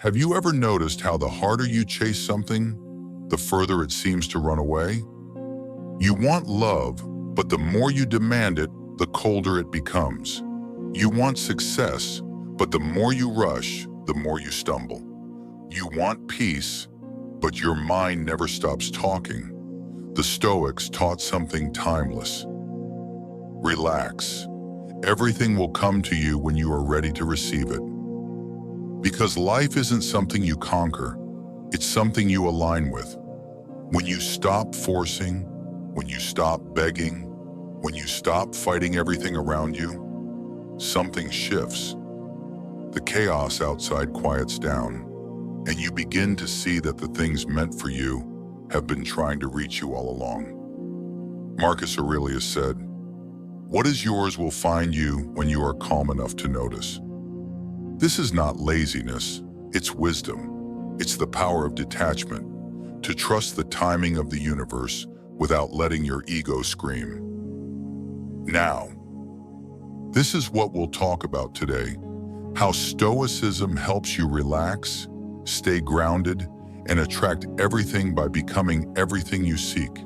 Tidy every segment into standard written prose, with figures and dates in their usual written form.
Have you ever noticed how the harder you chase something, the further it seems to run away? You want love, but the more you demand it, the colder it becomes. You want success, but the more you rush, the more you stumble. You want peace, but your mind never stops talking. The Stoics taught something timeless. Relax. Everything will come to you when you are ready to receive it. Because life isn't something you conquer, it's something you align with. When you stop forcing, when you stop begging, when you stop fighting everything around you, something shifts. The chaos outside quiets down, and you begin to see that the things meant for you have been trying to reach you all along. Marcus Aurelius said, "What is yours will find you when you are calm enough to notice." This is not laziness, it's wisdom. It's the power of detachment, to trust the timing of the universe without letting your ego scream. Now, this is what we'll talk about today: how Stoicism helps you relax, stay grounded, and attract everything by becoming everything you seek.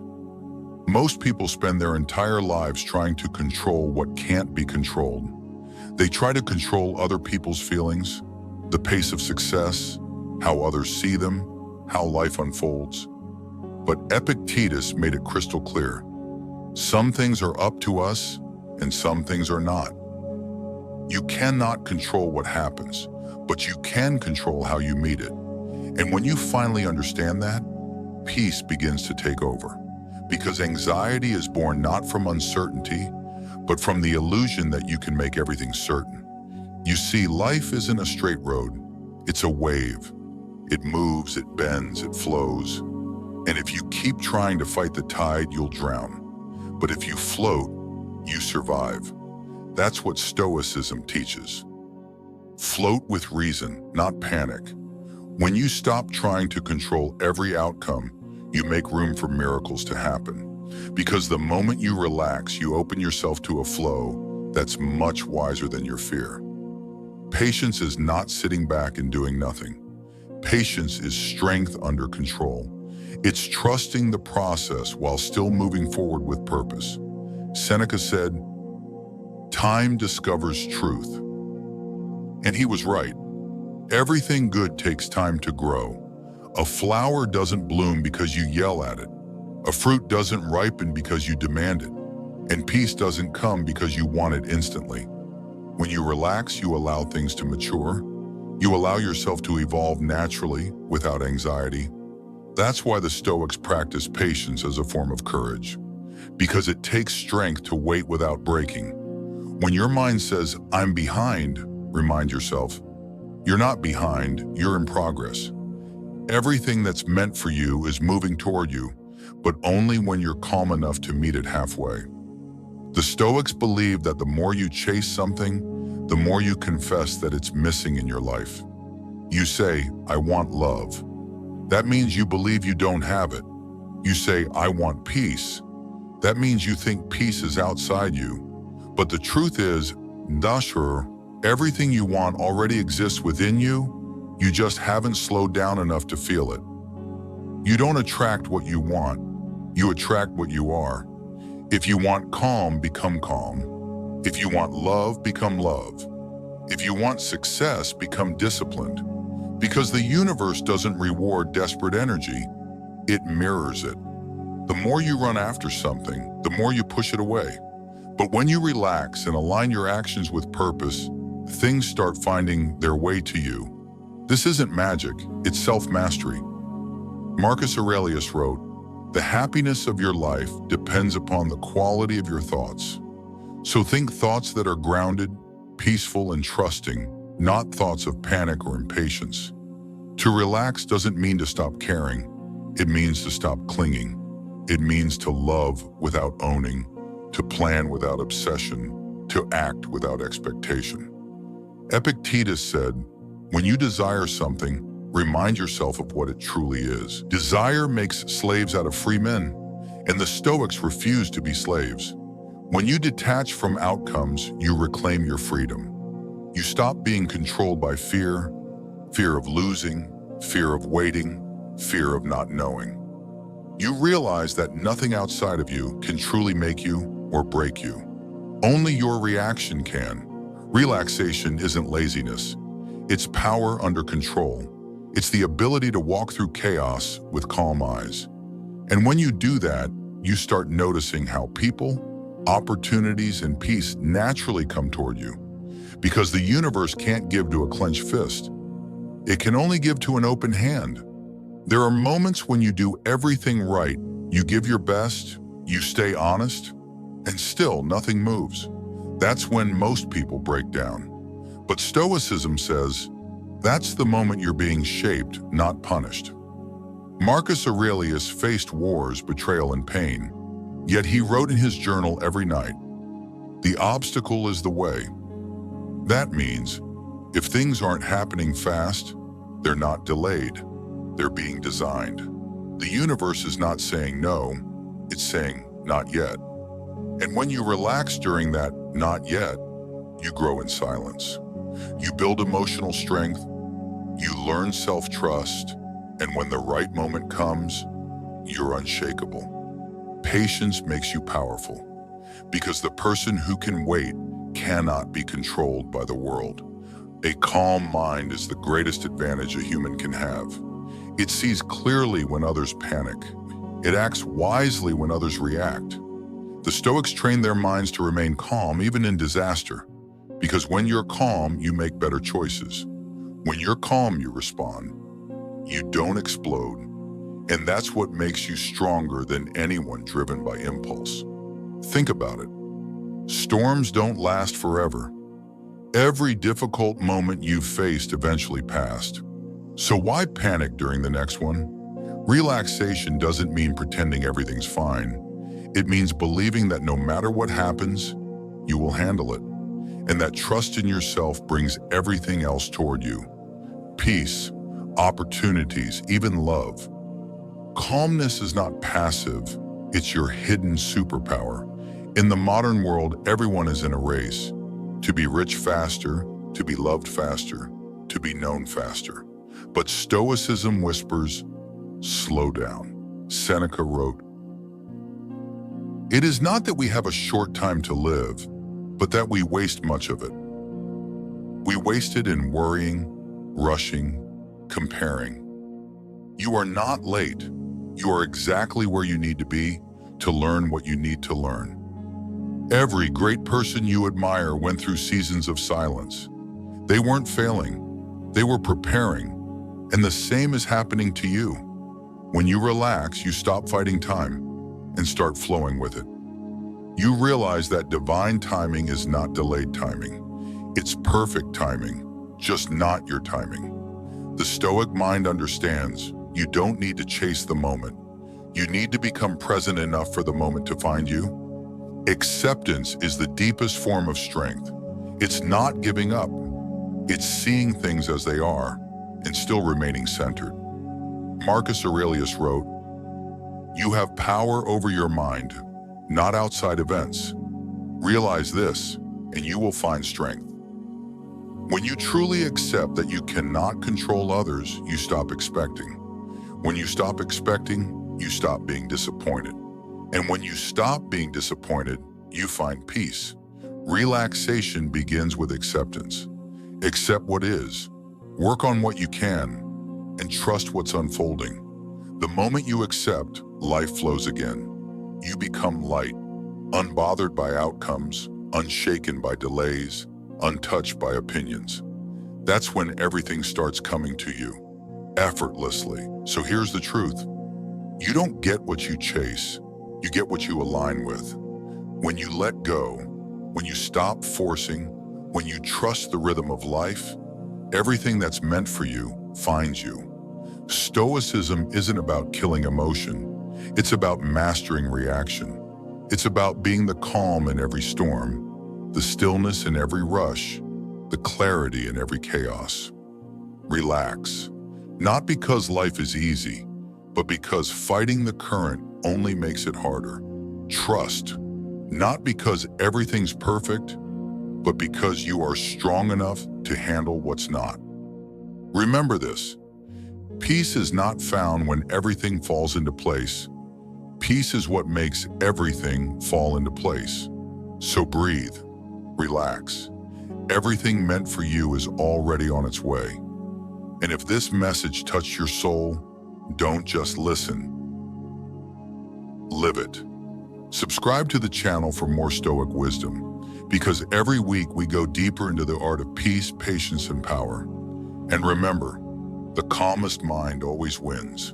Most people spend their entire lives trying to control what can't be controlled. They try to control other people's feelings, the pace of success, how others see them, how life unfolds. But Epictetus made it crystal clear. Some things are up to us, and some things are not. You cannot control what happens, but you can control how you meet it. And when you finally understand that, peace begins to take over. Because anxiety is born not from uncertainty, but from the illusion that you can make everything certain. You see, life isn't a straight road. It's a wave. It moves, it bends, it flows. And if you keep trying to fight the tide, you'll drown. But if you float, you survive. That's what Stoicism teaches. Float with reason, not panic. When you stop trying to control every outcome, you make room for miracles to happen. Because the moment you relax, you open yourself to a flow that's much wiser than your fear. Patience is not sitting back and doing nothing. Patience is strength under control. It's trusting the process while still moving forward with purpose. Seneca said, "Time discovers truth." And he was right. Everything good takes time to grow. A flower doesn't bloom because you yell at it. A fruit doesn't ripen because you demand it. And peace doesn't come because you want it instantly. When you relax, you allow things to mature. You allow yourself to evolve naturally, without anxiety. That's why the Stoics practice patience as a form of courage. Because it takes strength to wait without breaking. When your mind says, "I'm behind," remind yourself, you're not behind, you're in progress. Everything that's meant for you is moving toward you, but only when you're calm enough to meet it halfway. The Stoics believe that the more you chase something, the more you confess that it's missing in your life. You say, "I want love." That means you believe you don't have it. You say, "I want peace." That means you think peace is outside you. But the truth is, everything you want already exists within you. You just haven't slowed down enough to feel it. You don't attract what you want. You attract what you are. If you want calm, become calm. If you want love, become love. If you want success, become disciplined. Because the universe doesn't reward desperate energy, it mirrors it. The more you run after something, the more you push it away. But when you relax and align your actions with purpose, things start finding their way to you. This isn't magic, it's self-mastery. Marcus Aurelius wrote, "The happiness of your life depends upon the quality of your thoughts." So think thoughts that are grounded, peaceful, and trusting, not thoughts of panic or impatience. To relax doesn't mean to stop caring. It means to stop clinging. It means to love without owning, to plan without obsession, to act without expectation. Epictetus said, "When you desire something, remind yourself of what it truly is." Desire makes slaves out of free men, and the Stoics refuse to be slaves. When you detach from outcomes, you reclaim your freedom. You stop being controlled by fear. Fear of losing, fear of waiting, fear of not knowing. You realize that nothing outside of you can truly make you or break you. Only your reaction can. Relaxation isn't laziness. It's power under control. It's the ability to walk through chaos with calm eyes. And when you do that, you start noticing how people, opportunities, and peace naturally come toward you. Because the universe can't give to a clenched fist. It can only give to an open hand. There are moments when you do everything right, you give your best, you stay honest, and still nothing moves. That's when most people break down. But Stoicism says, that's the moment you're being shaped, not punished. Marcus Aurelius faced wars, betrayal, and pain, yet he wrote in his journal every night, "The obstacle is the way." That means, if things aren't happening fast, they're not delayed. They're being designed. The universe is not saying no, it's saying not yet. And when you relax during that not yet, you grow in silence. You build emotional strength, you learn self-trust, and when the right moment comes, you're unshakable. Patience makes you powerful, because the person who can wait cannot be controlled by the world. A calm mind is the greatest advantage a human can have. It sees clearly when others panic. It acts wisely when others react. The Stoics train their minds to remain calm even in disaster, because when you're calm, you make better choices. When you're calm, you respond. You don't explode. And that's what makes you stronger than anyone driven by impulse. Think about it. Storms don't last forever. Every difficult moment you've faced eventually passed. So why panic during the next one? Relaxation doesn't mean pretending everything's fine. It means believing that no matter what happens, you will handle it. And that trust in yourself brings everything else toward you. Peace, opportunities, even love. Calmness is not passive, it's your hidden superpower. In the modern world, everyone is in a race. To be rich faster, to be loved faster, to be known faster. But Stoicism whispers, slow down. Seneca wrote, "It is not that we have a short time to live, but that we waste much of it. We waste it in worrying, rushing, comparing. You are not late. You are exactly where you need to be to learn what you need to learn." Every great person you admire went through seasons of silence. They weren't failing, they were preparing. And the same is happening to you. When you relax, you stop fighting time and start flowing with it. You realize that divine timing is not delayed timing. It's perfect timing, just not your timing. The Stoic mind understands you don't need to chase the moment. You need to become present enough for the moment to find you. Acceptance is the deepest form of strength. It's not giving up. It's seeing things as they are and still remaining centered. Marcus Aurelius wrote, "You have power over your mind, not outside events. Realize this, and you will find strength." When you truly accept that you cannot control others, you stop expecting. When you stop expecting, you stop being disappointed. And when you stop being disappointed, you find peace. Relaxation begins with acceptance. Accept what is, work on what you can, and trust what's unfolding. The moment you accept, life flows again. You become light, unbothered by outcomes, unshaken by delays, untouched by opinions. That's when everything starts coming to you, effortlessly. So here's the truth. You don't get what you chase. You get what you align with. When you let go, when you stop forcing, when you trust the rhythm of life, everything that's meant for you finds you. Stoicism isn't about killing emotion. It's about mastering reaction. It's about being the calm in every storm, the stillness in every rush, the clarity in every chaos. Relax, not because life is easy, but because fighting the current only makes it harder. Trust, not because everything's perfect, but because you are strong enough to handle what's not. Remember this: peace is not found when everything falls into place. Peace is what makes everything fall into place. So breathe, relax. Everything meant for you is already on its way. And if this message touched your soul, don't just listen. Live it. Subscribe to the channel for more Stoic wisdom, because every week we go deeper into the art of peace, patience, and power. And remember, the calmest mind always wins.